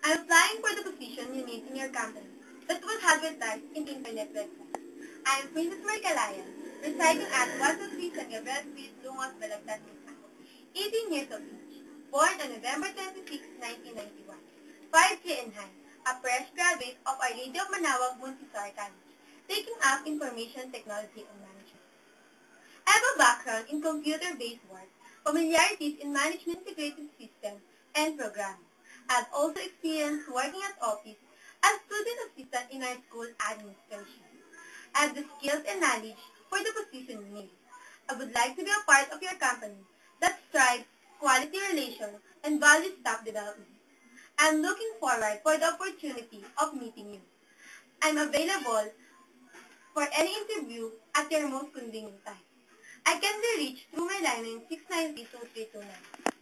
I'm applying for the position you need in your company that was advertised in internet website. I am Princess Maricalayan, residing at 123 San Gabriel Street, Lungos, Balagtas, Quezon. 18 years of age, born on November 26, 1991. 5'3" in height, a fresh graduate of Our Lady of Manaoag Montessori College, taking up Information Technology and Management. I have a background in computer-based work, familiarities in management integrated systems, and programming. I've also experienced working at office as student assistant in our school administration. I have the skills and knowledge for the position you need. I would like to be a part of your company that strives quality relations and values staff development. I'm looking forward for the opportunity of meeting you. I'm available for any interview at your most convenient time. I can be reached through my line in 693-2329.